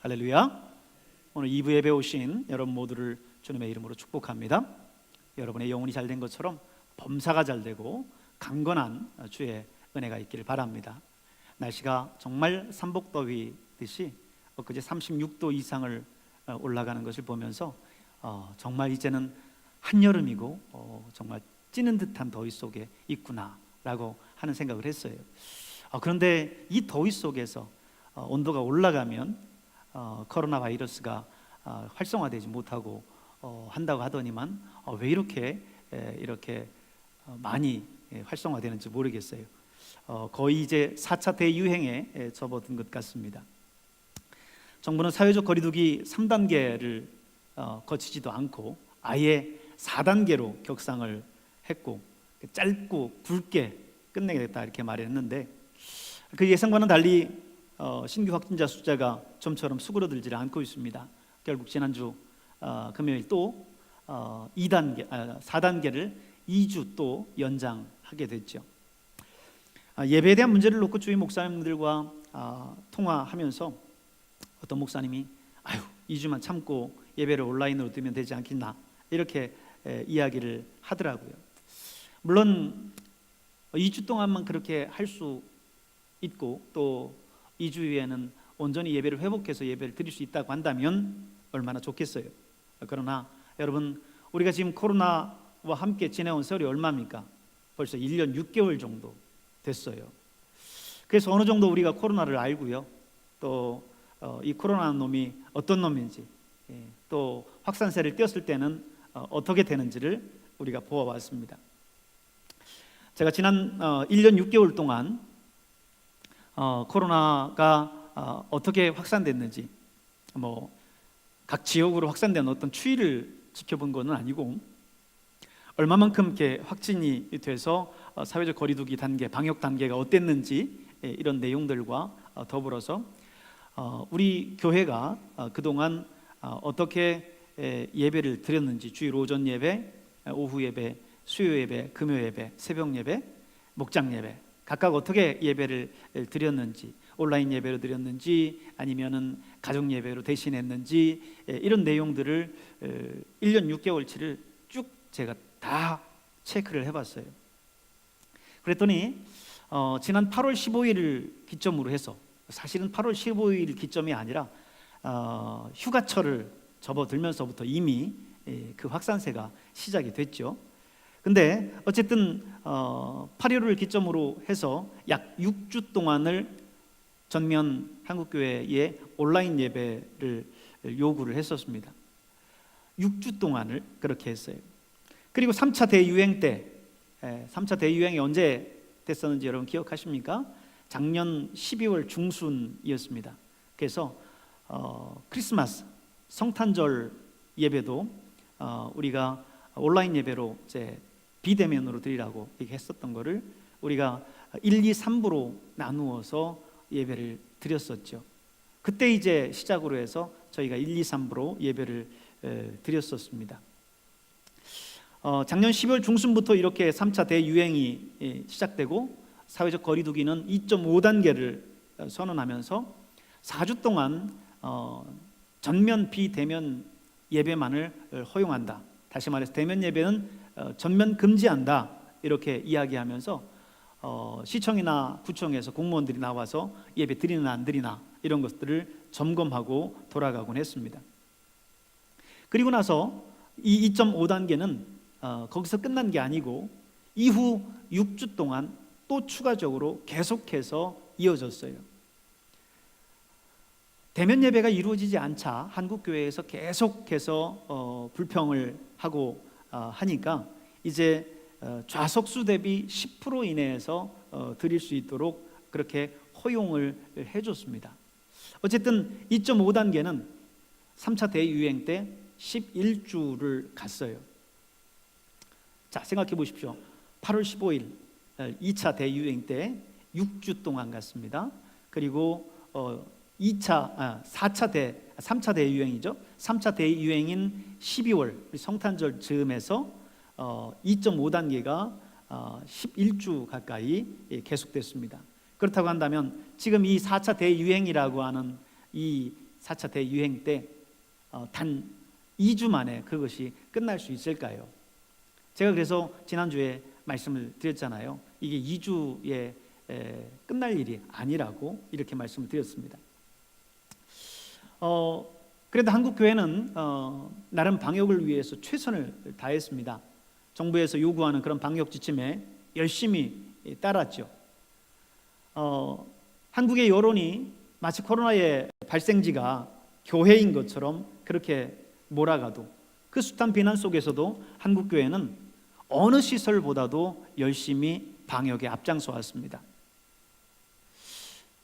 할렐루야. 오늘 2부 예배 오신 여러분 모두를 주님의 이름으로 축복합니다. 여러분의 영혼이 잘된 것처럼 범사가 잘되고 강건한 주의 은혜가 있기를 바랍니다. 날씨가 정말 삼복더위듯이 엊그제 36도 이상을 올라가는 것을 보면서 정말 이제는 한여름이고 정말 찌는 듯한 더위 속에 있구나라고 하는 생각을 했어요. 그런데 이 더위 속에서 온도가 올라가면 코로나 바이러스가 활성화되지 못하고 한다고 하더니만 왜 이렇게 많이 활성화되는지 모르겠어요. 거의 이제 4차 대유행에 접어든 것 같습니다. 정부는 사회적 거리두기 3단계를 거치지도 않고 아예 4단계로 격상을 했고 짧고 굵게 끝내겠다 이렇게 말했는데, 그 예상과는 달리 신규 확진자 숫자가 좀처럼 수그러들지 않고 있습니다. 결국 지난주 금요일 또 4단계를 2주 또 연장하게 됐죠. 예배에 대한 문제를 놓고 주위 목사님들과 통화하면서 어떤 목사님이 2주만 참고 예배를 온라인으로 드리면 되지 않겠나 이렇게 이야기를 하더라고요. 물론 2주 동안만 그렇게 할 수 있고 또 2주 후에는 온전히 예배를 회복해서 예배를 드릴 수 있다고 한다면 얼마나 좋겠어요. 그러나 여러분, 우리가 지금 코로나와 함께 지내온 세월이 얼마입니까? 벌써 1년 6개월 정도 됐어요. 그래서 어느 정도 우리가 코로나를 알고요, 또 이 코로나 놈이 어떤 놈인지, 또 확산세를 띄었을 때는 어떻게 되는지를 우리가 보아왔습니다. 제가 지난 1년 6개월 동안 코로나가 어떻게 확산됐는지, 각 지역으로 확산된 어떤 추이를 지켜본 것은 아니고 얼마만큼 이렇게 확진이 돼서 사회적 거리두기 단계, 방역 단계가 어땠는지 이런 내용들과 더불어서 우리 교회가 그동안 어떻게 예배를 드렸는지, 주일 오전 예배, 오후 예배, 수요 예배, 금요 예배, 새벽 예배, 목장 예배 각각 어떻게 예배를 드렸는지, 온라인 예배로 드렸는지 아니면은 가정 예배로 대신했는지 이런 내용들을 1년 6개월치를 쭉 제가 다 체크를 해봤어요. 그랬더니 지난 8월 15일을 기점으로 해서, 사실은 8월 15일 기점이 아니라 휴가철을 접어들면서부터 이미 그 확산세가 시작이 됐죠. 근데 어쨌든 8일을 기점으로 해서 약 6주 동안을 전면 한국교회에 온라인 예배를 요구를 했었습니다. 6주 동안을 그렇게 했어요. 그리고 3차 대유행 때, 3차 대유행이 언제 됐었는지 여러분 기억하십니까? 작년 12월 중순이었습니다. 그래서 크리스마스, 성탄절 예배도 우리가 온라인 예배로 이제 비대면으로 드리라고 얘기했었던 거를 우리가 1, 2, 3부로 나누어서 예배를 드렸었죠. 그때 이제 시작으로 해서 저희가 1, 2, 3부로 예배를 드렸었습니다. 작년 12월 중순부터 이렇게 3차 대유행이 시작되고 사회적 거리두기는 2.5단계를 선언하면서 4주 동안 전면 비대면 예배만을 허용한다. 다시 말해서 대면 예배는 전면 금지한다 이렇게 이야기하면서 시청이나 구청에서 공무원들이 나와서 예배 드리나 안 드리나 이런 것들을 점검하고 돌아가곤 했습니다. 그리고 나서 이 2.5단계는 거기서 끝난 게 아니고 이후 6주 동안 또 추가적으로 계속해서 이어졌어요. 대면 예배가 이루어지지 않자 한국교회에서 계속해서 불평을 하고 하니까 이제 좌석수 대비 10% 이내에서 드릴 수 있도록 그렇게 허용을 해줬습니다. 어쨌든 2.5단계는 3차 대유행 때 11주를 갔어요. 자, 생각해 보십시오. 8월 15일 2차 대유행 때 6주 동안 갔습니다. 그리고 3차 대유행이죠. 3차 대유행인 12월 성탄절 즈음에서 2.5단계가 11주 가까이 계속됐습니다. 그렇다고 한다면 지금 이 4차 대유행이라고 하는 이 4차 대유행 때 단 2주 만에 그것이 끝날 수 있을까요? 제가 그래서 지난주에 말씀을 드렸잖아요. 이게 2주에 끝날 일이 아니라고 이렇게 말씀을 드렸습니다. 그래도 한국 교회는 나름 방역을 위해서 최선을 다했습니다. 정부에서 요구하는 그런 방역 지침에 열심히 따랐죠. 한국의 여론이 마치 코로나의 발생지가 교회인 것처럼 그렇게 몰아가도 그 숱한 비난 속에서도 한국 교회는 어느 시설보다도 열심히 방역에 앞장서 왔습니다.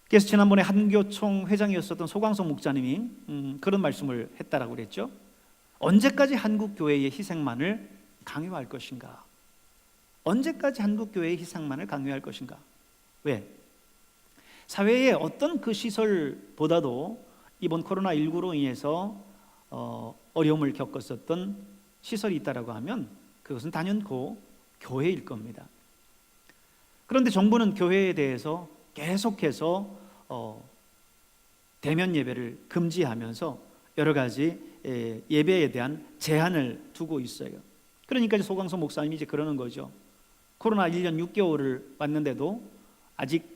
그래서 지난번에 한교총 회장이었었던 소광석 목사님이 그런 말씀을 했다라고 그랬죠. 언제까지 한국 교회의 희생만을 강요할 것인가? 언제까지 한국 교회의 희생만을 강요할 것인가? 왜? 사회의 어떤 그 시설보다도 이번 코로나19로 인해서 어려움을 겪었었던 시설이 있다라고 하면 그것은 단연코 교회일 겁니다. 그런데 정부는 교회에 대해서 계속해서 대면 예배를 금지하면서 여러 가지 예배에 대한 제한을 두고 있어요. 그러니까 소광석 목사님이 이제 그러는 거죠. 코로나 1년 6개월을 왔는데도 아직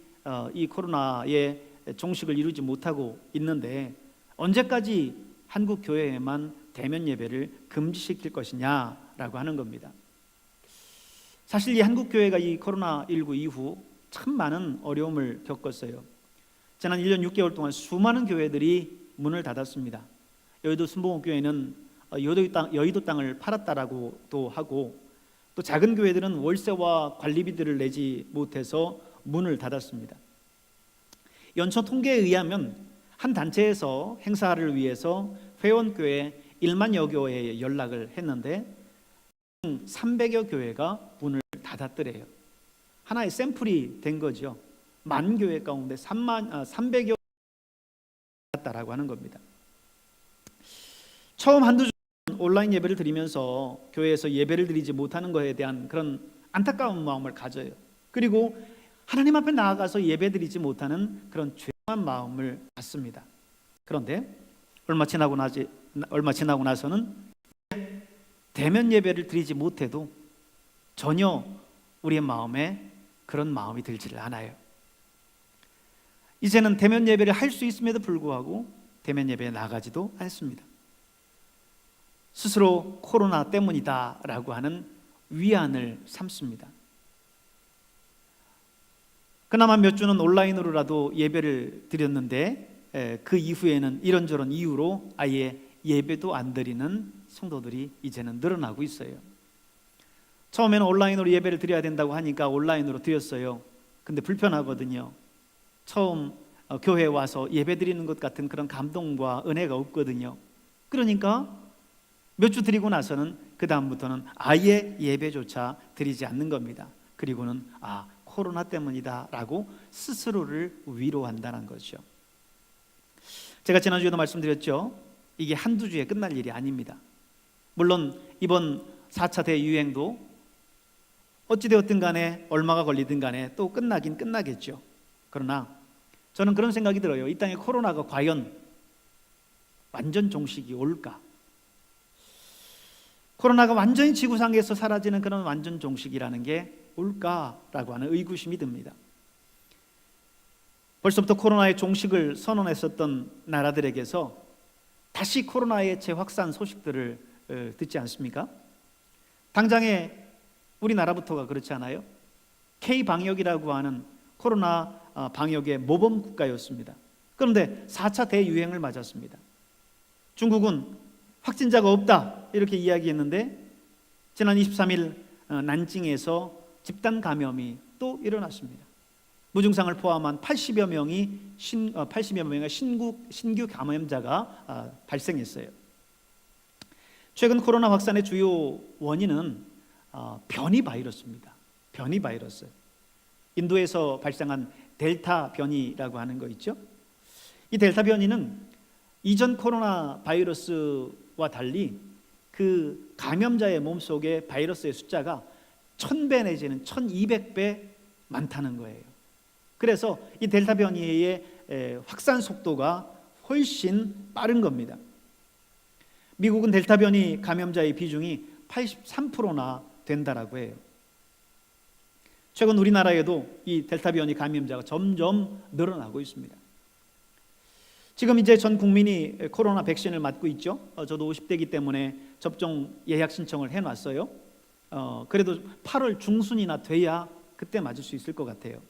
이 코로나의 종식을 이루지 못하고 있는데 언제까지 한국 교회에만 대면 예배를 금지시킬 것이냐라고 하는 겁니다. 사실 이 한국 교회가 이 코로나19 이후 참 많은 어려움을 겪었어요. 지난 1년 6개월 동안 수많은 교회들이 문을 닫았습니다. 여의도 순복음교회는 여의도 땅을 팔았다라고도 하고, 또 작은 교회들은 월세와 관리비들을 내지 못해서 문을 닫았습니다. 연초 통계에 의하면 한 단체에서 행사를 위해서 회원교회 1만여 교회에 연락을 했는데 300여 교회가 문을 닫았더래요. 하나의 샘플이 된 거죠. 만 교회 가운데 300여 닫았다라고 하는 겁니다. 처음 한두 주 온라인 예배를 드리면서 교회에서 예배를 드리지 못하는 것에 대한 그런 안타까운 마음을 가져요. 그리고 하나님 앞에 나아가서 예배 드리지 못하는 그런 죄송한 마음을 갖습니다. 그런데 얼마 지나고 나서는 대면 예배를 드리지 못해도 전혀 우리의 마음에 그런 마음이 들지를 않아요. 이제는 대면 예배를 할 수 있음에도 불구하고 대면 예배에 나가지도 않습니다. 스스로 코로나 때문이다라고 하는 위안을 삼습니다. 그나마 몇 주는 온라인으로라도 예배를 드렸는데 그 이후에는 이런저런 이유로 아예 예배도 안 드리는 성도들이 이제는 늘어나고 있어요. 처음에는 온라인으로 예배를 드려야 된다고 하니까 온라인으로 드렸어요. 근데 불편하거든요. 처음 교회에 와서 예배 드리는 것 같은 그런 감동과 은혜가 없거든요. 그러니까 몇 주 드리고 나서는 그 다음부터는 아예 예배조차 드리지 않는 겁니다. 그리고는 코로나 때문이다 라고 스스로를 위로한다는 거죠. 제가 지난주에도 말씀드렸죠. 이게 한두 주에 끝날 일이 아닙니다. 물론 이번 4차 대유행도 어찌되었든 간에 얼마가 걸리든 간에 또 끝나긴 끝나겠죠. 그러나 저는 그런 생각이 들어요. 이 땅에 코로나가 과연 완전 종식이 올까? 코로나가 완전히 지구상에서 사라지는 그런 완전 종식이라는 게 올까라고 하는 의구심이 듭니다. 벌써부터 코로나의 종식을 선언했었던 나라들에게서 다시 코로나의 재확산 소식들을 듣지 않습니까? 당장에 우리나라부터가 그렇지 않아요? K방역이라고 하는 코로나 방역의 모범 국가였습니다. 그런데 4차 대유행을 맞았습니다. 중국은 확진자가 없다 이렇게 이야기했는데 지난 23일 난징에서 집단 감염이 또 일어났습니다. 무증상을 포함한 80여 명의 신규 감염자가 발생했어요. 최근 코로나 확산의 주요 원인은 변이 바이러스입니다. 변이 바이러스. 인도에서 발생한 델타 변이라고 하는 거 있죠. 이 델타 변이는 이전 코로나 바이러스와 달리 그 감염자의 몸속에 바이러스의 숫자가 1000배 내지는 1200배 많다는 거예요. 그래서 이 델타 변이의 확산 속도가 훨씬 빠른 겁니다. 미국은 델타 변이 감염자의 비중이 83%나 된다라고 해요. 최근 우리나라에도 이 델타 변이 감염자가 점점 늘어나고 있습니다. 지금 이제 전 국민이 코로나 백신을 맞고 있죠. 저도 50대이기 때문에 접종 예약 신청을 해놨어요. 그래도 8월 중순이나 돼야 그때 맞을 수 있을 것 같아요.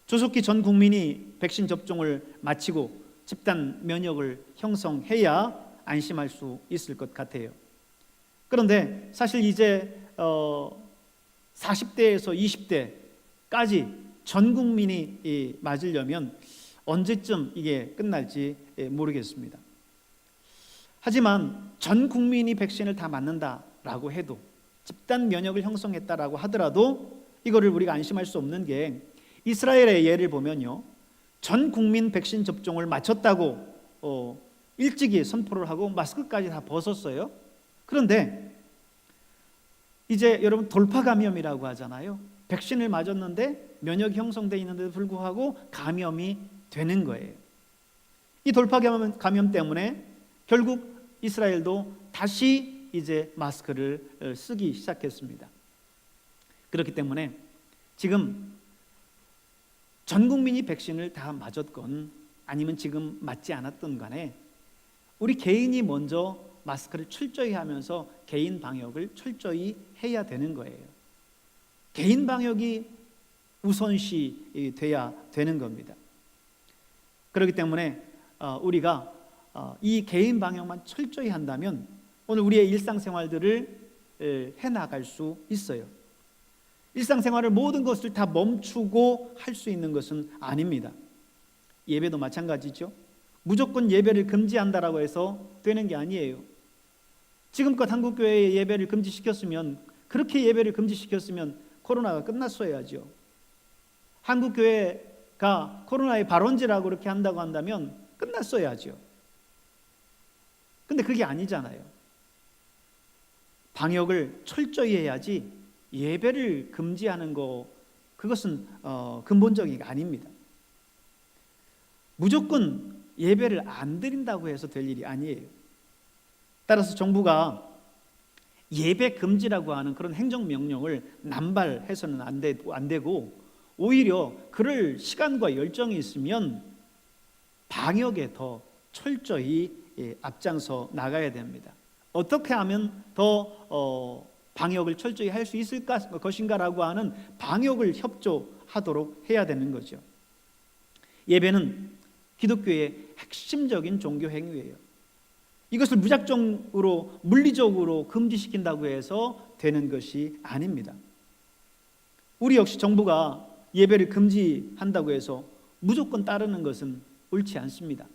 조속히 전 국민이 백신 접종을 마치고 집단 면역을 형성해야 안심할 수 있을 것 같아요. 그런데 사실 이제 40대에서 20대까지 전 국민이 맞으려면 언제쯤 이게 끝날지 모르겠습니다. 하지만 전 국민이 백신을 다 맞는다라고 해도, 집단 면역을 형성했다라고 하더라도 이거를 우리가 안심할 수 없는 게, 이스라엘의 예를 보면요, 전 국민 백신 접종을 마쳤다고 일찍이 선포를 하고 마스크까지 다 벗었어요. 그런데 이제 여러분 돌파 감염이라고 하잖아요. 백신을 맞았는데 면역이 형성되어 있는데도 불구하고 감염이 되는 거예요. 이 돌파 감염 때문에 결국 이스라엘도 다시 이제 마스크를 쓰기 시작했습니다. 그렇기 때문에 지금 전 국민이 백신을 다 맞았건 아니면 지금 맞지 않았던 간에 우리 개인이 먼저 마스크를 철저히 하면서 개인 방역을 철저히 해야 되는 거예요. 개인 방역이 우선시 돼야 되는 겁니다. 그렇기 때문에 우리가 이 개인 방역만 철저히 한다면 오늘 우리의 일상생활들을 해나갈 수 있어요. 일상생활을 모든 것을 다 멈추고 할 수 있는 것은 아닙니다. 예배도 마찬가지죠. 무조건 예배를 금지한다라고 해서 되는 게 아니에요. 지금껏 한국교회의 예배를 금지시켰으면, 그렇게 예배를 금지시켰으면 코로나가 끝났어야죠. 한국교회가 코로나의 발원지라고 그렇게 한다고 한다면 끝났어야죠. 근데 그게 아니잖아요. 방역을 철저히 해야지 예배를 금지하는 거, 그것은 근본적인 게 아닙니다. 무조건 예배를 안 드린다고 해서 될 일이 아니에요. 따라서 정부가 예배 금지라고 하는 그런 행정명령을 남발해서는 안 되고 오히려 그럴 시간과 열정이 있으면 방역에 더 철저히 앞장서 나가야 됩니다. 어떻게 하면 더 방역을 철저히 할 수 있을 것인가라고 하는 방역을 협조하도록 해야 되는 거죠. 예배는 기독교의 핵심적인 종교 행위예요. 이것을 무작정으로 물리적으로 금지시킨다고 해서 되는 것이 아닙니다. 우리 역시 정부가 예배를 금지한다고 해서 무조건 따르는 것은 옳지 않습니다.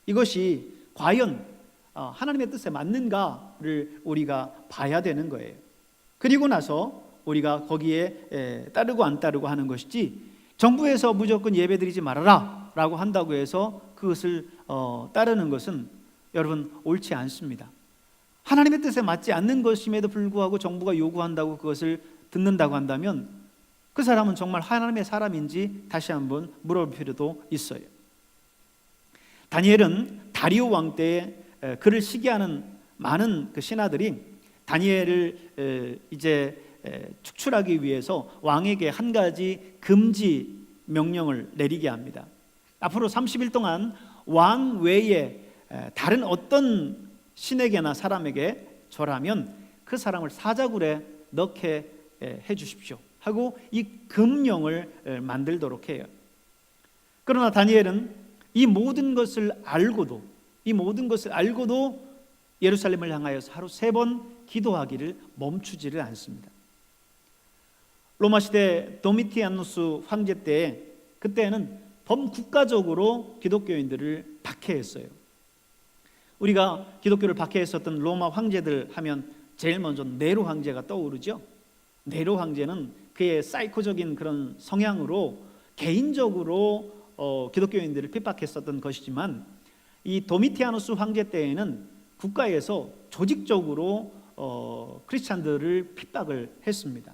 이것이 과연 하나님의 뜻에 맞는가를 우리가 봐야 되는 거예요. 그리고 나서 우리가 거기에 따르고 안 따르고 하는 것이지, 정부에서 무조건 예배드리지 말아라 라고 한다고 해서 그것을 따르는 것은 여러분 옳지 않습니다. 하나님의 뜻에 맞지 않는 것임에도 불구하고 정부가 요구한다고 그것을 듣는다고 한다면 그 사람은 정말 하나님의 사람인지 다시 한번 물어볼 필요도 있어요. 다니엘은 다리오 왕 때에 그를 시기하는 많은 그 신하들이 다니엘을 이제 축출하기 위해서 왕에게 한 가지 금지 명령을 내리게 합니다. 앞으로 30일 동안 왕 외에 다른 어떤 신에게나 사람에게 절하면 그 사람을 사자굴에 넣게 해 주십시오 하고 이 금령을 만들도록 해요. 그러나 다니엘은 이 모든 것을 알고도 예루살렘을 향하여서 하루 3번 기도하기를 멈추지를 않습니다. 로마 시대 도미티아누스 황제 때, 그때는 범국가적으로 기독교인들을 박해했어요. 우리가 기독교를 박해했었던 로마 황제들 하면 제일 먼저 네로 황제가 떠오르죠. 네로 황제는 그의 사이코적인 그런 성향으로 개인적으로 기독교인들을 핍박했었던 것이지만, 이 도미티아누스 황제 때에는 국가에서 조직적으로 크리스찬들을 핍박을 했습니다.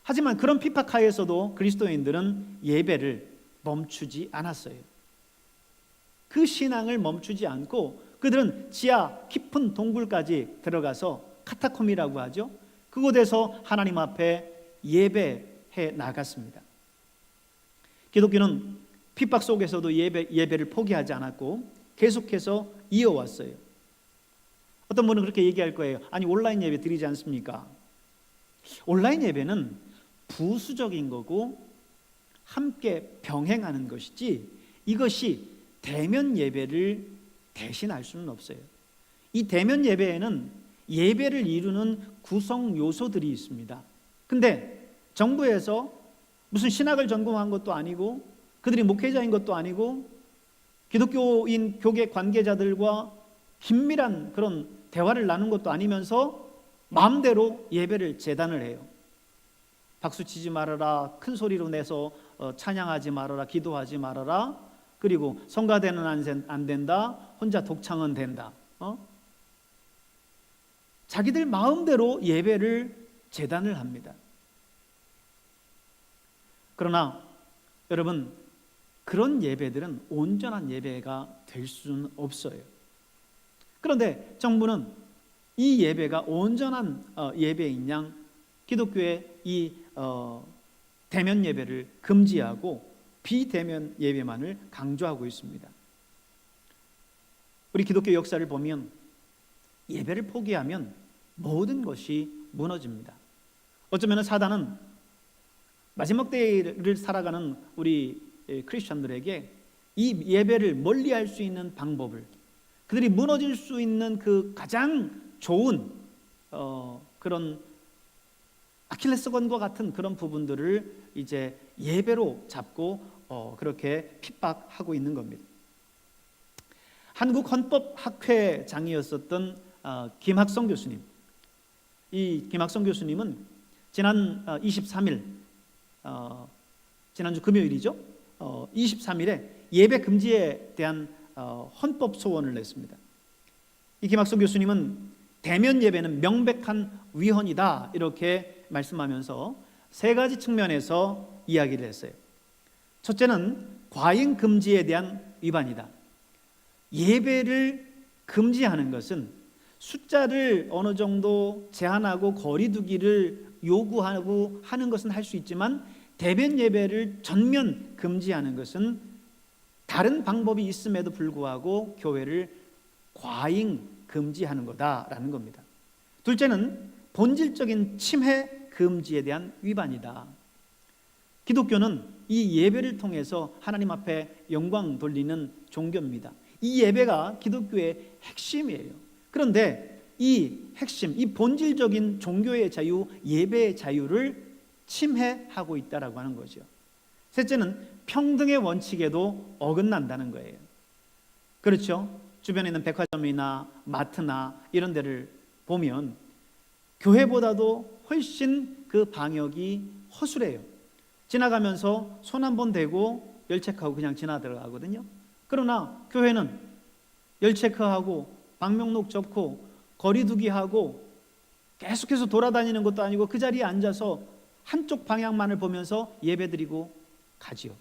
하지만 그런 핍박 하에서도 그리스도인들은 예배를 멈추지 않았어요. 그 신앙을 멈추지 않고 그들은 지하 깊은 동굴까지 들어가서 카타콤이라고 하죠. 그곳에서 하나님 앞에 예배해 나갔습니다. 기독교는 핍박 속에서도 예배를 포기하지 않았고 계속해서 이어왔어요. 어떤 분은 그렇게 얘기할 거예요. 아니, 온라인 예배 드리지 않습니까? 온라인 예배는 부수적인 거고 함께 병행하는 것이지 이것이 대면 예배를 대신할 수는 없어요. 이 대면 예배에는 예배를 이루는 구성 요소들이 있습니다. 근데 정부에서 무슨 신학을 전공한 것도 아니고 그들이 목회자인 것도 아니고 기독교인 교계 관계자들과 긴밀한 그런 대화를 나눈 것도 아니면서 마음대로 예배를 제단을 해요. 박수 치지 말아라, 큰 소리로 내서 찬양하지 말아라, 기도하지 말아라, 그리고 성가대는 안 된다, 혼자 독창은 된다. 자기들 마음대로 예배를 제단을 합니다. 그러나 여러분, 그런 예배들은 온전한 예배가 될 수는 없어요. 그런데 정부는 이 예배가 온전한 예배인 양 기독교의 이 대면 예배를 금지하고 비대면 예배만을 강조하고 있습니다. 우리 기독교 역사를 보면 예배를 포기하면 모든 것이 무너집니다. 어쩌면 사단은 마지막 때를 살아가는 우리 크리스천들에게 이 예배를 멀리할 수 있는 방법을, 그들이 무너질 수 있는 그 가장 좋은 그런 아킬레스건과 같은 그런 부분들을 이제 예배로 잡고 그렇게 핍박하고 있는 겁니다. 한국 헌법학회장이었었던 김학성 교수님, 이 김학성 교수님은 지난 23일 지난주 금요일이죠. 23일에 예배 금지에 대한 헌법 소원을 냈습니다. 이 김학성 교수님은 대면 예배는 명백한 위헌이다 이렇게 말씀하면서 세 가지 측면에서 이야기를 했어요. 첫째는 과잉 금지에 대한 위반이다. 예배를 금지하는 것은 숫자를 어느 정도 제한하고 거리 두기를 요구하고 하는 것은 할 수 있지만 대면 예배를 전면 금지하는 것은 다른 방법이 있음에도 불구하고 교회를 과잉 금지하는 거다라는 겁니다. 둘째는 본질적인 침해 금지에 대한 위반이다. 기독교는 이 예배를 통해서 하나님 앞에 영광 돌리는 종교입니다. 이 예배가 기독교의 핵심이에요. 그런데 이 핵심, 이 본질적인 종교의 자유, 예배의 자유를 침해하고 있다라고 하는 거죠. 셋째는 평등의 원칙에도 어긋난다는 거예요. 그렇죠? 주변에 있는 백화점이나 마트나 이런 데를 보면 교회보다도 훨씬 그 방역이 허술해요. 지나가면서 손 한 번 대고 열체크하고 그냥 지나 들어가거든요. 그러나 교회는 열체크하고 방명록 적고 거리두기하고 계속해서 돌아다니는 것도 아니고 그 자리에 앉아서 한쪽 방향만을 보면서 예배드리고 가지요.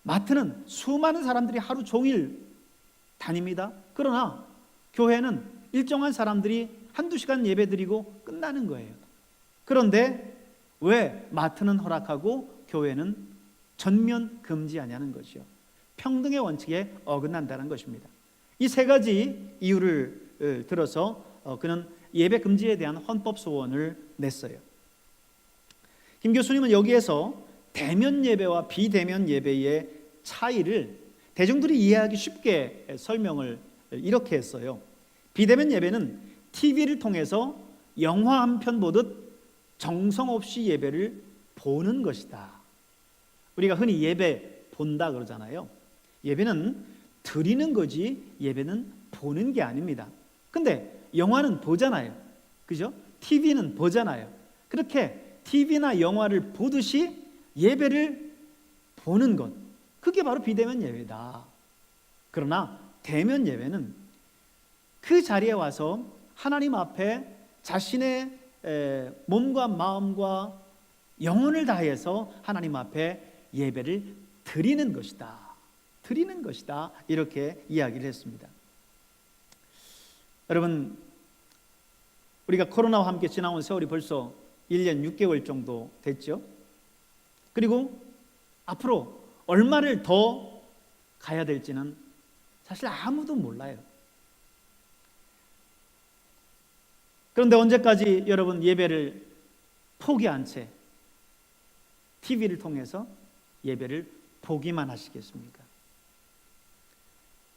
마트는 수많은 사람들이 하루 종일 다닙니다. 그러나 교회는 일정한 사람들이 한두 시간 예배드리고 끝나는 거예요. 그런데 왜 마트는 허락하고 교회는 전면 금지하냐는 거죠. 평등의 원칙에 어긋난다는 것입니다. 이 세 가지 이유를 들어서 그는 예배 금지에 대한 헌법 소원을 냈어요. 김 교수님은 여기에서 대면 예배와 비대면 예배의 차이를 대중들이 이해하기 쉽게 설명을 이렇게 했어요. 비대면 예배는 TV를 통해서 영화 한 편 보듯 정성 없이 예배를 보는 것이다. 우리가 흔히 예배 본다 그러잖아요. 예배는 드리는 거지 예배는 보는 게 아닙니다. 근데 영화는 보잖아요. 그죠? TV는 보잖아요. 그렇게 TV나 영화를 보듯이 예배를 보는 것, 그게 바로 비대면 예배다. 그러나 대면 예배는 그 자리에 와서 하나님 앞에 자신의 몸과 마음과 영혼을 다해서 하나님 앞에 예배를 드리는 것이다. 드리는 것이다. 이렇게 이야기를 했습니다. 여러분, 우리가 코로나와 함께 지나온 세월이 벌써 1년 6개월 정도 됐죠. 그리고 앞으로 얼마를 더 가야 될지는 사실 아무도 몰라요. 그런데 언제까지 여러분 예배를 포기한 채 TV를 통해서 예배를 보기만 하시겠습니까?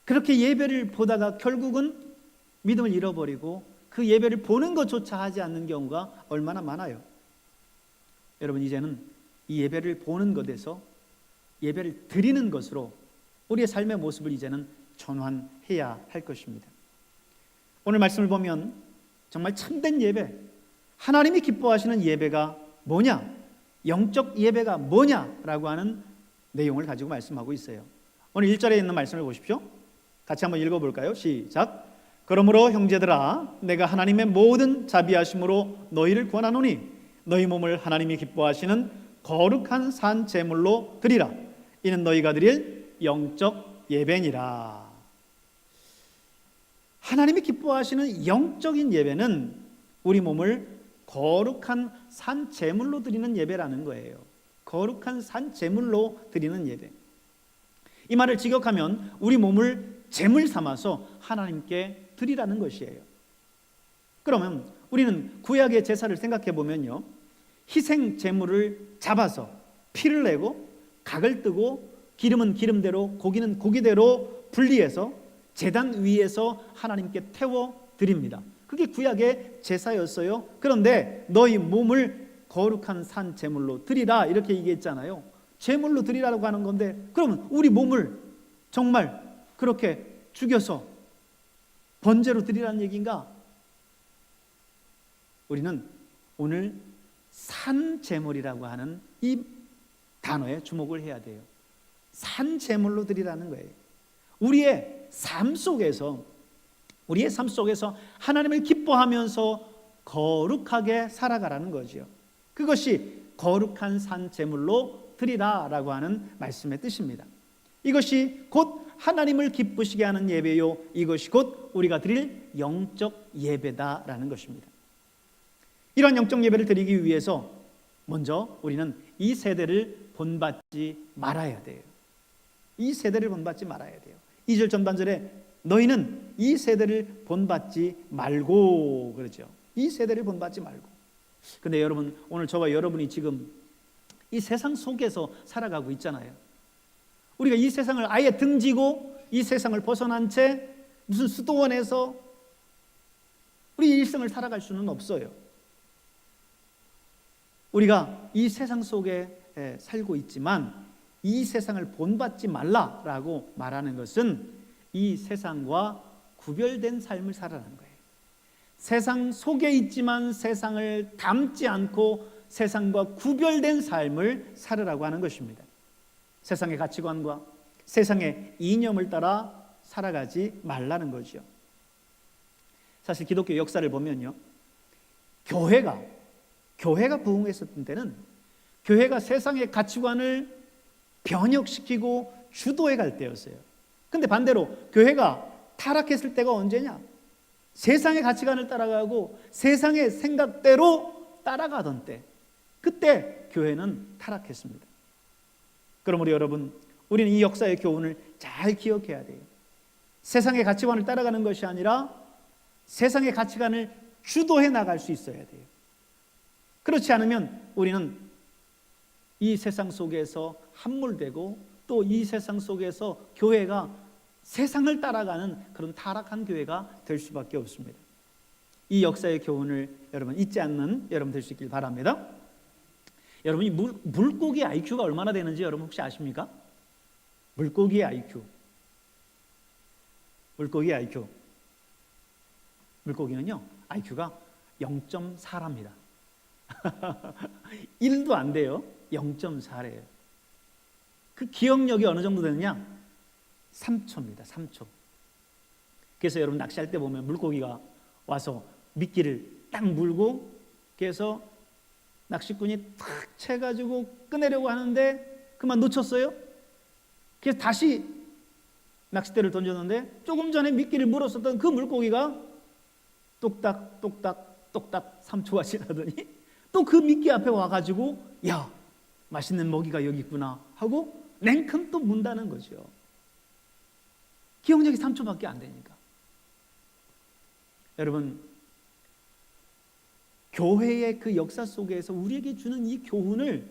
그렇게 예배를 보다가 결국은 믿음을 잃어버리고 그 예배를 보는 것조차 하지 않는 경우가 얼마나 많아요. 여러분, 이제는 이 예배를 보는 것에서 예배를 드리는 것으로 우리의 삶의 모습을 이제는 전환해야 할 것입니다. 오늘 말씀을 보면 정말 참된 예배, 하나님이 기뻐하시는 예배가 뭐냐, 영적 예배가 뭐냐라고 하는 내용을 가지고 말씀하고 있어요. 오늘 1절에 있는 말씀을 보십시오. 같이 한번 읽어볼까요? 시작. 그러므로 형제들아, 내가 하나님의 모든 자비하심으로 너희를 권하노니 너희 몸을 하나님이 기뻐하시는 거룩한 산 제물로 드리라. 이는 너희가 드릴 영적 예배니라. 하나님이 기뻐하시는 영적인 예배는 우리 몸을 거룩한 산 제물로 드리는 예배라는 거예요. 거룩한 산 제물로 드리는 예배. 이 말을 직역하면 우리 몸을 제물 삼아서 하나님께 드리라는 것이에요. 그러면 우리는 구약의 제사를 생각해 보면요, 희생 제물을 잡아서 피를 내고 각을 뜨고 기름은 기름대로 고기는 고기대로 분리해서 제단 위에서 하나님께 태워 드립니다. 그게 구약의 제사였어요. 그런데 너희 몸을 거룩한 산 제물로 드리라 이렇게 얘기했잖아요. 제물로 드리라고 하는 건데, 그러면 우리 몸을 정말 그렇게 죽여서 번제로 드리라는 얘기인가? 우리는 오늘 산 제물이라고 하는 이 단어에 주목을 해야 돼요. 산 제물로 드리라는 거예요. 우리의 삶 속에서 하나님을 기뻐하면서 거룩하게 살아가라는 거죠. 그것이 거룩한 산 제물로 드리라라고 하는 말씀의 뜻입니다. 이것이 곧 하나님을 기쁘시게 하는 예배요, 이것이 곧 우리가 드릴 영적 예배다라는 것입니다. 이런 영적 예배를 드리기 위해서 먼저 우리는 이 세대를 본받지 말아야 돼요. 이 세대를 본받지 말아야 돼요. 2절 전반절에 너희는 이 세대를 본받지 말고 그러죠. 이 세대를 본받지 말고. 근데 여러분, 오늘 저와 여러분이 지금 이 세상 속에서 살아가고 있잖아요. 우리가 이 세상을 아예 등지고 이 세상을 벗어난 채 무슨 수도원에서 우리 일생을 살아갈 수는 없어요. 우리가 이 세상 속에 살고 있지만 이 세상을 본받지 말라라고 말하는 것은 이 세상과 구별된 삶을 살아가는 거예요. 세상 속에 있지만 세상을 닮지 않고 세상과 구별된 삶을 살으라고 하는 것입니다. 세상의 가치관과 세상의 이념을 따라 살아가지 말라는 거죠. 사실 기독교 역사를 보면요, 교회가 부흥했었던 때는 교회가 세상의 가치관을 변혁시키고 주도해 갈 때였어요. 근데 반대로 교회가 타락했을 때가 언제냐? 세상의 가치관을 따라가고 세상의 생각대로 따라가던 때, 그때 교회는 타락했습니다. 그러므로 여러분, 우리는 이 역사의 교훈을 잘 기억해야 돼요. 세상의 가치관을 따라가는 것이 아니라 세상의 가치관을 주도해 나갈 수 있어야 돼요. 그렇지 않으면 우리는 이 세상 속에서 함몰되고 또 이 세상 속에서 교회가 세상을 따라가는 그런 타락한 교회가 될 수밖에 없습니다. 이 역사의 교훈을 여러분 잊지 않는 여러분 될 수 있길 바랍니다. 여러분이 물고기 IQ가 얼마나 되는지 여러분 혹시 아십니까? 물고기의 IQ. 물고기는요, IQ가 0.4랍니다. 1도 안 돼요. 0.4래요. 그 기억력이 어느 정도 되느냐? 3초입니다. 3초. 그래서 여러분 낚시할 때 보면 물고기가 와서 미끼를 딱 물고 그래서 낚시꾼이 탁 채가지고 꺼내려고 하는데 그만 놓쳤어요. 그래서 다시 낚싯대를 던졌는데 조금 전에 미끼를 물었었던 그 물고기가 똑딱 똑딱 똑딱 3초가 지나더니 또 그 미끼 앞에 와가지고 야, 맛있는 먹이가 여기 있구나 하고 냉큼 또 문다는 거죠. 기억력이 3초밖에 안 되니까. 여러분, 교회의 그 역사 속에서 우리에게 주는 이 교훈을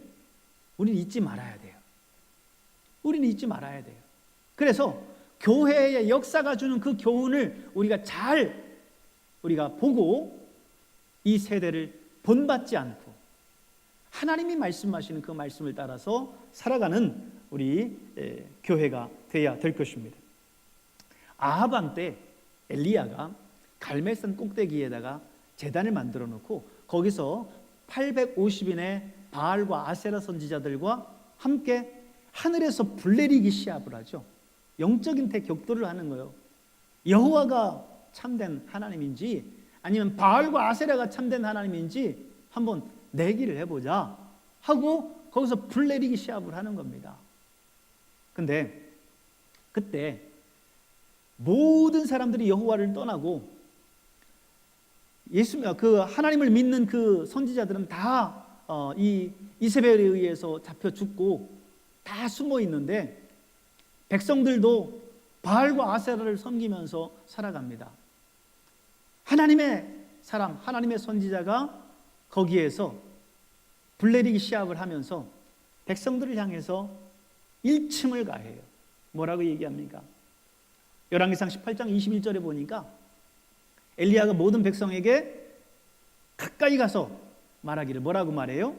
우리는 잊지 말아야 돼요. 우리는 잊지 말아야 돼요. 그래서 교회의 역사가 주는 그 교훈을 우리가 보고 이 세대를 본받지 않고 하나님이 말씀하시는 그 말씀을 따라서 살아가는 우리 교회가 되어야 될 것입니다. 아합 왕 때 엘리야가 갈멜산 꼭대기에다가 제단을 만들어 놓고 거기서 850인의 바알과 아세라 선지자들과 함께 하늘에서 불내리기 시합을 하죠. 영적인 대격돌을 하는 거예요. 여호와가 참된 하나님인지 아니면 바알과 아세라가 참된 하나님인지 한번 내기를 해보자 하고 거기서 불내리기 시합을 하는 겁니다. 근데 그때 모든 사람들이 여호와를 떠나고 그 하나님을 믿는 그 선지자들은 다 이 이세벨에 의해서 잡혀 죽고 다 숨어 있는데 백성들도 바알과 아세라를 섬기면서 살아갑니다. 하나님의 사람, 하나님의 선지자가 거기에서 불내리기 시합을 하면서 백성들을 향해서 일침을 가해요. 뭐라고 얘기합니까? 열왕기상 18장 21절에 보니까 엘리야가 모든 백성에게 가까이 가서 말하기를 뭐라고 말해요?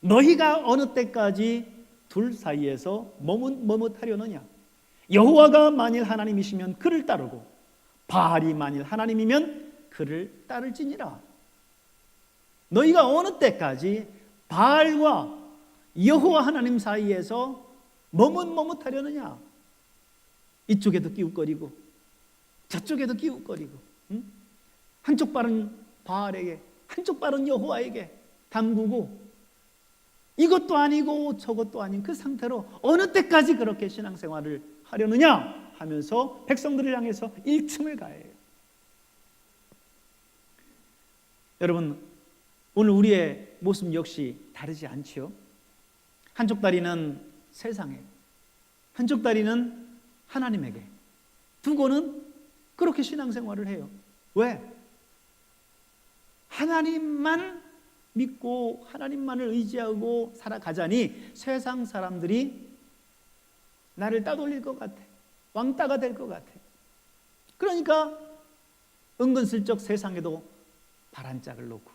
너희가 어느 때까지 둘 사이에서 머뭇하려느냐? 여호와가 만일 하나님이시면 그를 따르고 바알이 만일 하나님이면 그를 따를지니라. 너희가 어느 때까지 바알과 여호와 하나님 사이에서 머뭇하려느냐? 이쪽에도 끼웃거리고 저쪽에도 끼웃거리고 한쪽 발은 바알에게 한쪽 발은 여호와에게 담그고 이것도 아니고 저것도 아닌 그 상태로 어느 때까지 그렇게 신앙생활을 하려느냐 하면서 백성들을 향해서 일침을 가해요. 여러분, 오늘 우리의 모습 역시 다르지 않지요? 한쪽 다리는 세상에, 한쪽 다리는 하나님에게 두고는 그렇게 신앙생활을 해요. 왜? 하나님만 믿고 하나님만을 의지하고 살아가자니 세상 사람들이 나를 따돌릴 것 같아. 왕따가 될 것 같아. 그러니까 은근슬쩍 세상에도 발한짝을 놓고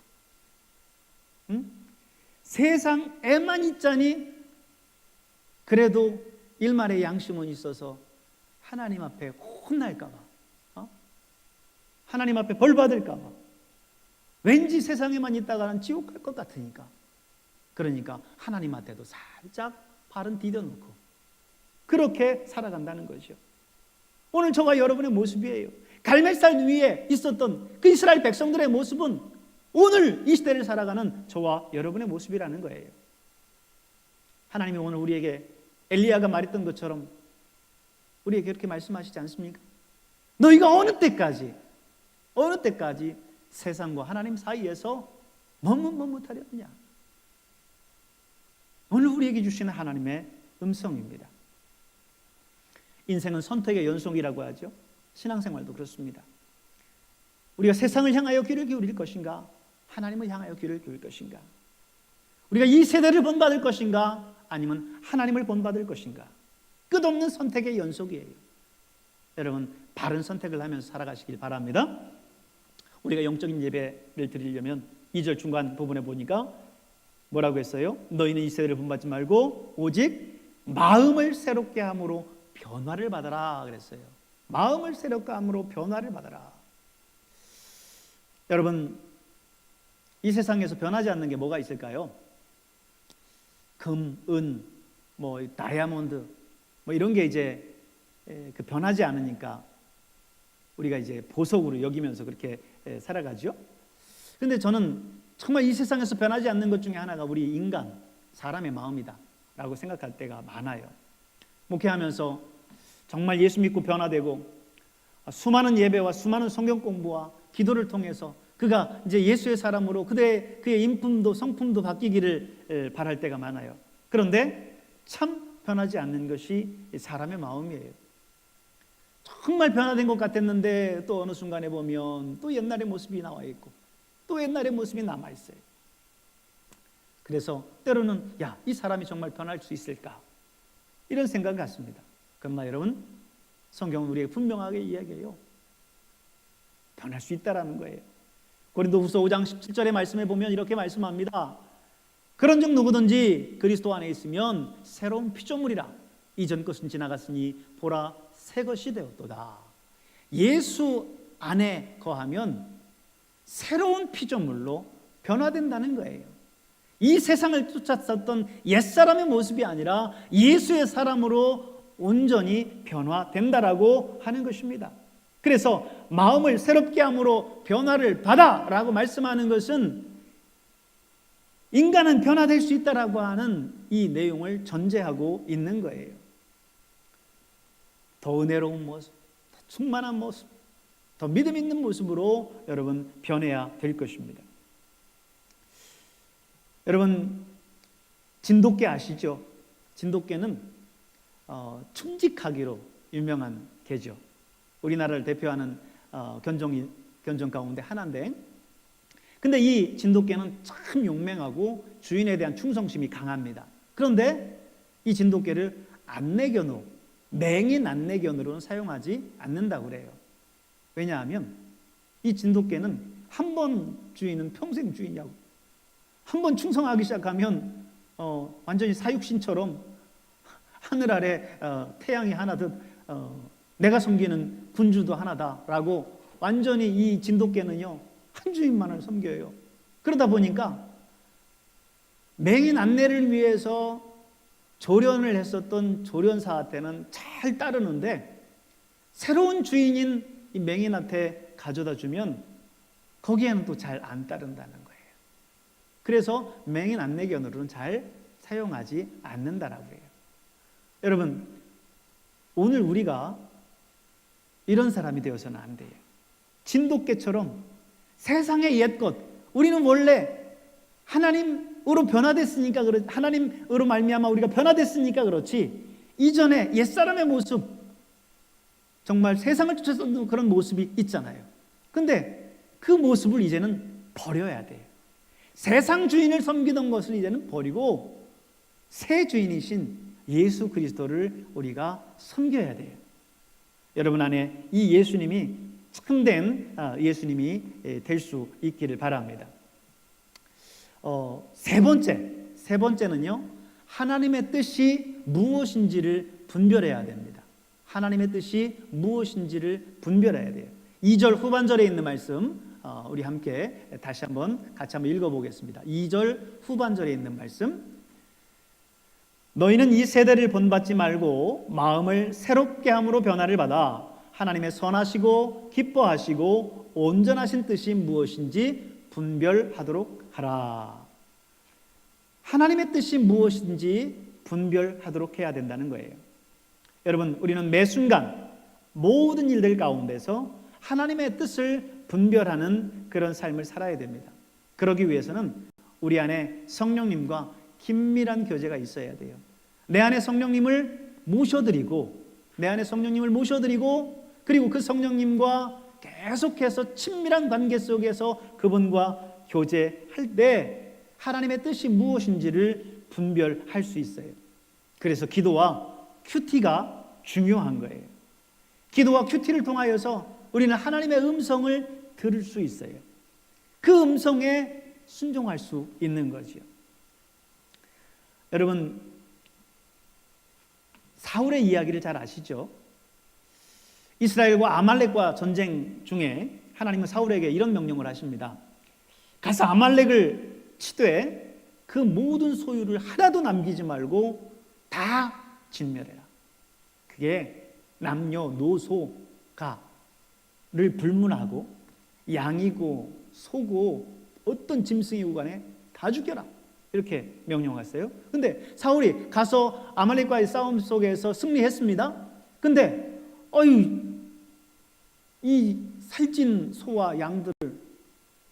세상에만 있자니 그래도 일말의 양심은 있어서 하나님 앞에 혼날까 봐, 하나님 앞에 벌 받을까 봐, 왠지 세상에만 있다가는 지옥 갈 것 같으니까, 그러니까 하나님한테도 살짝 발은 디뎌놓고 그렇게 살아간다는 거죠. 오늘 저와 여러분의 모습이에요. 갈멜산 위에 있었던 그 이스라엘 백성들의 모습은 오늘 이 시대를 살아가는 저와 여러분의 모습이라는 거예요. 하나님이 오늘 우리에게 엘리야가 말했던 것처럼 우리에게 그렇게 말씀하시지 않습니까? 너희가 어느 때까지 세상과 하나님 사이에서 머뭇하려느냐? 오늘 우리에게 주시는 하나님의 음성입니다. 인생은 선택의 연속이라고 하죠. 신앙생활도 그렇습니다. 우리가 세상을 향하여 귀를 기울일 것인가? 하나님을 향하여 귀를 기울일 것인가? 우리가 이 세대를 본받을 것인가? 아니면 하나님을 본받을 것인가? 끝없는 선택의 연속이에요. 여러분, 바른 선택을 하면서 살아가시길 바랍니다. 우리가 영적인 예배를 드리려면 2절 중간 부분에 보니까 뭐라고 했어요? 너희는 이 세대를 본받지 말고 오직 마음을 새롭게 함으로 변화를 받아라 그랬어요. 마음을 새롭게 함으로 변화를 받아라. 여러분, 이 세상에서 변하지 않는 게 뭐가 있을까요? 금, 은, 다이아몬드 이런 게 이제 그 변하지 않으니까 우리가 이제 보석으로 여기면서 그렇게 살아가죠. 그런데 저는 정말 이 세상에서 변하지 않는 것 중에 하나가 우리 인간, 사람의 마음이다 라고 생각할 때가 많아요. 목회하면서 정말 예수 믿고 변화되고 수많은 예배와 수많은 성경 공부와 기도를 통해서 그가 이제 예수의 사람으로 그의 인품도 성품도 바뀌기를 바랄 때가 많아요. 그런데 참 변하지 않는 것이 사람의 마음이에요. 정말 변화된 것 같았는데 또 어느 순간에 보면 또 옛날의 모습이 나와 있고 또 옛날의 모습이 남아 있어요. 그래서 때로는 이 사람이 정말 변할 수 있을까? 이런 생각을 갖습니다. 그러나 여러분, 성경은 우리에게 분명하게 이야기해요. 변할 수 있다라는 거예요. 고린도후서 5장 17절의 말씀에 보면 이렇게 말씀합니다. 그런즉 누구든지 그리스도 안에 있으면 새로운 피조물이라. 이전 것은 지나갔으니 보라 새 것이 되었도다. 예수 안에 거하면 새로운 피조물로 변화된다는 거예요. 이 세상을 쫓았었던 옛사람의 모습이 아니라 예수의 사람으로 온전히 변화된다라고 하는 것입니다. 그래서 마음을 새롭게 함으로 변화를 받아라고 말씀하는 것은 인간은 변화될 수 있다라고 하는 이 내용을 전제하고 있는 거예요. 더 은혜로운 모습, 더 충만한 모습, 더 믿음 있는 모습으로 여러분 변해야 될 것입니다. 여러분, 진돗개 아시죠? 진돗개는 춤직하기로 유명한 개죠. 우리나라를 대표하는 견종 가운데 하나인데, 근데 이 진돗개는 참 용맹하고 주인에 대한 충성심이 강합니다. 그런데 이 진돗개를 안내견으로, 맹인 안내견으로는 사용하지 않는다고 그래요. 왜냐하면 이 진돗개는 한 번 주인은 평생 주인이라고, 한 번 충성하기 시작하면 완전히 사육신처럼 하늘 아래 태양이 하나듯 내가 섬기는 군주도 하나다라고 완전히 이 진돗개는요 한 주인만을 섬겨요. 그러다 보니까 맹인 안내를 위해서 조련을 했었던 조련사한테는 잘 따르는데 새로운 주인인 이 맹인한테 가져다 주면 거기에는 또 잘 안 따른다는 거예요. 그래서 맹인 안내견으로는 잘 사용하지 않는다라고 해요. 여러분, 오늘 우리가 이런 사람이 되어서는 안 돼요. 진돗개처럼 세상의 옛것, 우리는 원래 하나님으로 변화됐으니까 하나님으로 말미암아 우리가 변화됐으니까 그렇지, 이전에 옛사람의 모습, 정말 세상을 쫓았던 그런 모습이 있잖아요. 근데 그 모습을 이제는 버려야 돼요. 세상 주인을 섬기던 것을 이제는 버리고 새 주인이신 예수 그리스도를 우리가 섬겨야 돼요. 여러분 안에 이 예수님이 참된 예수님이 될 수 있기를 바랍니다. 세 번째는요, 하나님의 뜻이 무엇인지를 분별해야 됩니다. 하나님의 뜻이 무엇인지를 분별해야 돼요. 2절 후반절에 있는 말씀 우리 함께 다시 같이 한번 읽어보겠습니다. 2절 후반절에 있는 말씀. 너희는 이 세대를 본받지 말고 마음을 새롭게 함으로 변화를 받아 하나님의 선하시고 기뻐하시고 온전하신 뜻이 무엇인지 분별하도록 하라. 하나님의 뜻이 무엇인지 분별하도록 해야 된다는 거예요. 여러분, 우리는 매 순간 모든 일들 가운데서 하나님의 뜻을 분별하는 그런 삶을 살아야 됩니다. 그러기 위해서는 우리 안에 성령님과 긴밀한 교제가 있어야 돼요. 내 안에 성령님을 모셔드리고 그리고 그 성령님과 계속해서 친밀한 관계 속에서 그분과 교제할 때 하나님의 뜻이 무엇인지를 분별할 수 있어요. 그래서 기도와 큐티가 중요한 거예요. 기도와 큐티를 통하여서 우리는 하나님의 음성을 들을 수 있어요. 그 음성에 순종할 수 있는 거죠. 여러분, 사울의 이야기를 잘 아시죠? 이스라엘과 아말렉과 전쟁 중에 하나님은 사울에게 이런 명령을 하십니다. 가서 아말렉을 치되 그 모든 소유를 하나도 남기지 말고 다 진멸해라. 그게 남녀노소가를 불문하고 양이고 소고 어떤 짐승이고 간에 다 죽여라. 이렇게 명령했어요. 근데 사울이 가서 아말렉과의 싸움 속에서 승리했습니다. 근데 어이 이 살찐 소와 양들을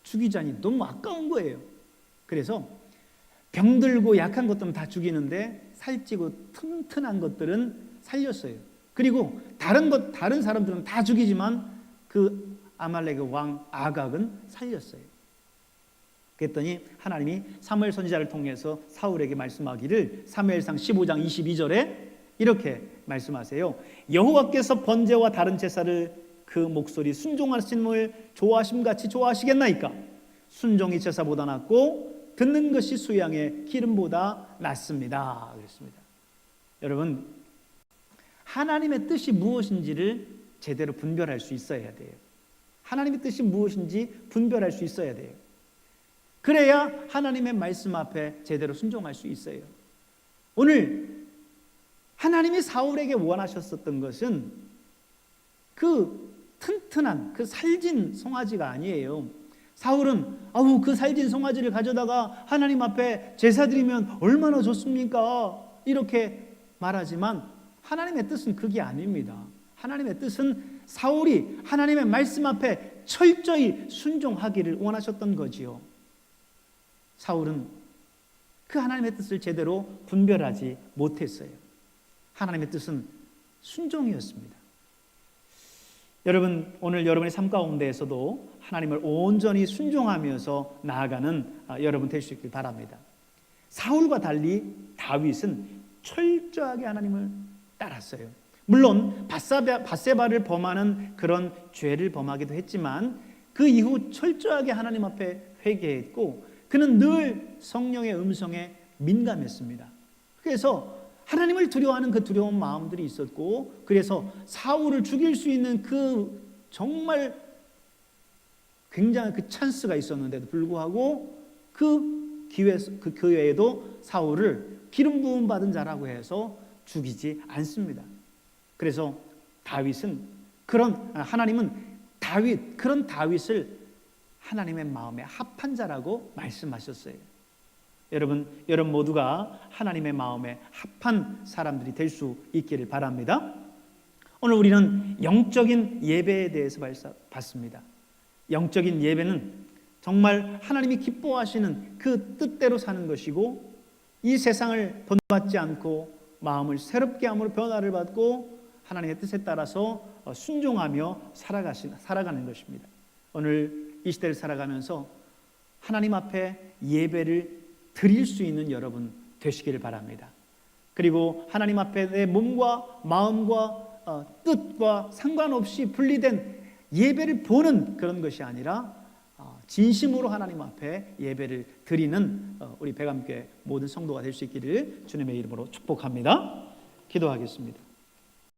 죽이자니 너무 아까운 거예요. 그래서 병들고 약한 것들은 다 죽이는데 살찌고 튼튼한 것들은 살렸어요. 그리고 다른 사람들은 다 죽이지만 그 아말렉의 왕 아각은 살렸어요. 그랬더니 하나님이 사무엘 선지자를 통해서 사울에게 말씀하기를 사무엘상 15장 22절에 이렇게 말씀하세요. 여호와께서 번제와 다른 제사를 그 목소리 순종하심을 좋아하심같이 좋아하시겠나이까? 순종이 제사보다 낫고 듣는 것이 수양의 기름보다 낫습니다. 그랬습니다. 여러분, 하나님의 뜻이 무엇인지를 제대로 분별할 수 있어야 돼요. 하나님의 뜻이 무엇인지 분별할 수 있어야 돼요. 그래야 하나님의 말씀 앞에 제대로 순종할 수 있어요. 오늘 하나님이 사울에게 원하셨었던 것은 그 튼튼한 그 살진 송아지가 아니에요. 사울은 그 살진 송아지를 가져다가 하나님 앞에 제사 드리면 얼마나 좋습니까? 이렇게 말하지만 하나님의 뜻은 그게 아닙니다. 하나님의 뜻은 사울이 하나님의 말씀 앞에 철저히 순종하기를 원하셨던 거지요. 사울은 그 하나님의 뜻을 제대로 분별하지 못했어요. 하나님의 뜻은 순종이었습니다. 여러분, 오늘 여러분의 삶 가운데에서도 하나님을 온전히 순종하면서 나아가는 여러분 될 수 있길 바랍니다. 사울과 달리 다윗은 철저하게 하나님을 따랐어요. 물론 밧세바를 범하는 그런 죄를 범하기도 했지만 그 이후 철저하게 하나님 앞에 회개했고 그는 늘 성령의 음성에 민감했습니다. 그래서 하나님을 두려워하는 그 두려운 마음들이 있었고, 그래서 사울을 죽일 수 있는 그 정말 굉장한 그 찬스가 있었는데도 불구하고 그 기회에도 사울을 기름 부음 받은 자라고 해서 죽이지 않습니다. 그래서 하나님은 그런 다윗을 하나님의 마음에 합한 자라고 말씀하셨어요. 여러분 모두가 하나님의 마음에 합한 사람들이 될 수 있기를 바랍니다. 오늘 우리는 영적인 예배에 대해서 봤습니다. 영적인 예배는 정말 하나님이 기뻐하시는 그 뜻대로 사는 것이고, 이 세상을 본받지 않고 마음을 새롭게 함으로 변화를 받고 하나님의 뜻에 따라서 순종하며 살아가는 것입니다. 오늘 이 시대를 살아가면서 하나님 앞에 예배를 드릴 수 있는 여러분 되시기를 바랍니다. 그리고 하나님 앞에 내 몸과 마음과 뜻과 상관없이 분리된 예배를 보는 그런 것이 아니라 진심으로 하나님 앞에 예배를 드리는 우리 백암교회 모든 성도가 될 수 있기를 주님의 이름으로 축복합니다. 기도하겠습니다.